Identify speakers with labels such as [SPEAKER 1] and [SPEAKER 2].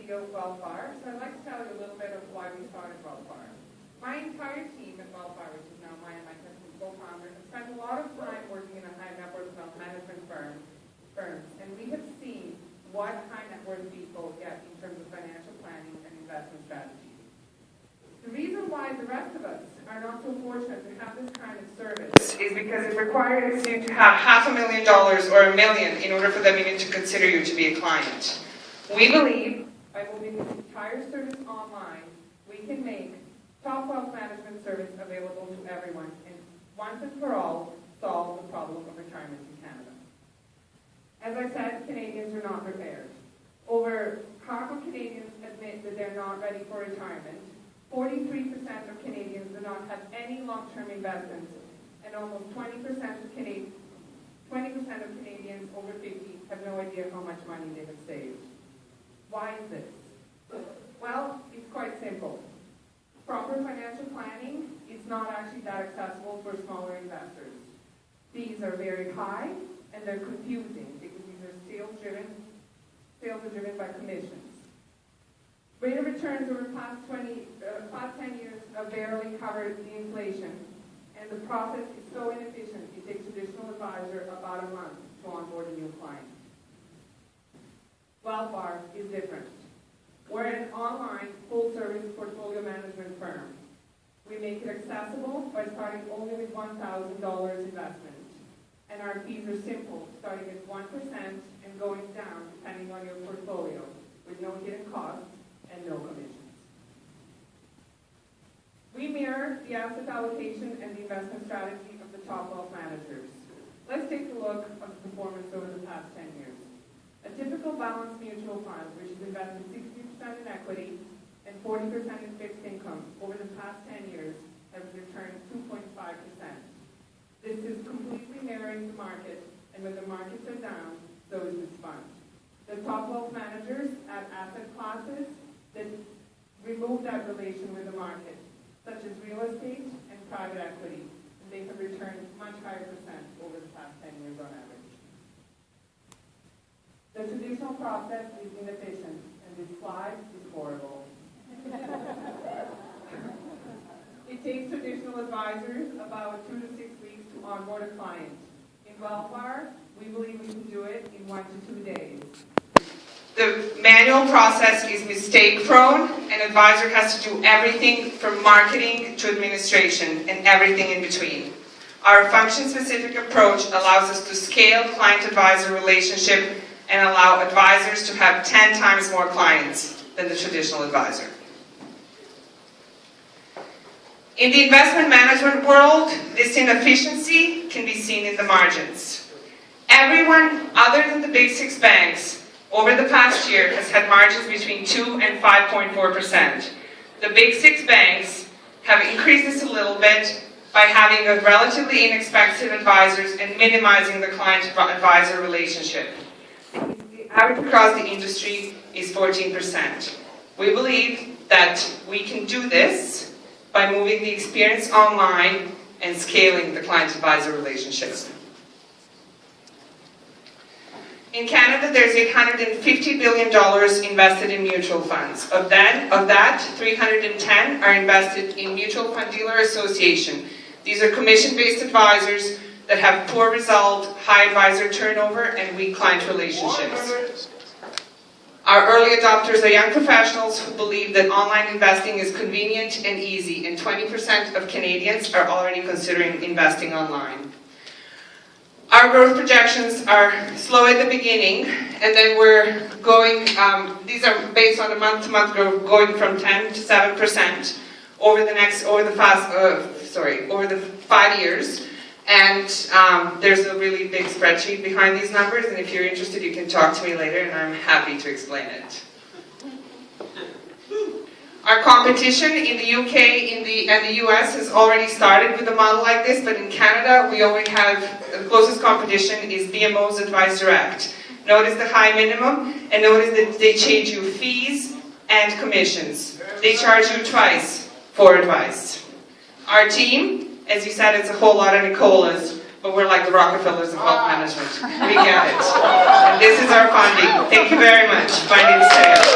[SPEAKER 1] CEO of wealthbar, so I'd like to tell you a little bit of why we started wealthbar. My entire team at wealthbar, which is now my and my husband's co-founder, have spent a lot of time working in a high net worth wealth management firms, and we have seen what high net worth people get in terms of financial planning and investment strategies. The reason why the rest of us are not so fortunate to have this kind of service is because it requires you to have $500,000 or $1 million in order for them even to consider you to be a client. We believe by moving this entire service online, we can make top wealth management service available to everyone and once and for all solve the problem of retirement in Canada. As I said, Canadians are not prepared. Over half of Canadians admit that they're not ready for retirement. 43% of Canadians do not have any long-term investments, and almost 20% of Canadians over 50 have no idea how much money they have saved. Why is this? Well, it's quite simple. Proper financial planning is not actually that accessible for smaller investors. Fees are very high, and they're confusing because these are sales are driven by commissions. Rate of returns over the past 10 years have barely covered the inflation, and the process is so inefficient it takes a traditional advisor about a month to onboard a new client. wealthbar is different. We're an online, full-service portfolio management firm. We make it accessible by starting only with $1,000 investment, and our fees are simple, starting at 1% and going down depending on your portfolio, with no hidden costs and no commissions. We mirror the asset allocation and the investment strategy of the top wealth managers. Let's take a look at the performance over the past 10 years. A typical balanced mutual fund, which is invested 60% in equity and 40% in fixed income, over the past 10 years has returned 2.5%. This is completely mirroring the market, and when the markets are down, so is this fund. The top wealth managers add asset classes that remove that relation with the market, such as real estate and private equity, and they have returned much higher percent over the past 10 years on average. The traditional process is inefficient, and this slide is horrible. It takes traditional advisors about 2 to 6 weeks to onboard a client. In wealthbar, we believe we can do it in 1 to 2 days. The manual process is mistake-prone. An advisor has to do everything from marketing to administration and everything in between. Our function-specific approach allows us to scale client-advisor relationship and allow advisors to have 10 times more clients than the traditional advisor. In the investment management world, this inefficiency can be seen in the margins. Everyone other than the big 6 banks over the past year has had margins between 2 and 5.4%. The big 6 banks have increased this a little bit by having a relatively inexpensive advisors and minimizing the client-advisor relationship. The average across the industry is 14%. We believe that we can do this by moving the experience online and scaling the client-advisor relationships. In Canada, there's $850 billion invested in mutual funds. Of that, 310 are invested in Mutual Fund Dealer Association. These are commission-based advisors that have poor result, high advisor turnover, and weak client relationships. Our early adopters are young professionals who believe that online investing is convenient and easy, and 20% of Canadians are already considering investing online. Our growth projections are slow at the beginning, and then we're going, these are based on a month-to-month growth, going from 10 to 7% over the 5 years. And there's a really big spreadsheet behind these numbers, and if you're interested, you can talk to me later, and I'm happy to explain it. Our competition in the UK and the US has already started with a model like this, but in Canada, we only have, the closest competition is BMO's Advice Direct. Notice the high minimum, and notice that they charge you fees and commissions. They charge you twice for advice. Our team, as you said, it's a whole lot of Nicolas, but we're like the Rockefellers of wealth management. We get it. And this is our funding. Thank you very much. My name is Sarah.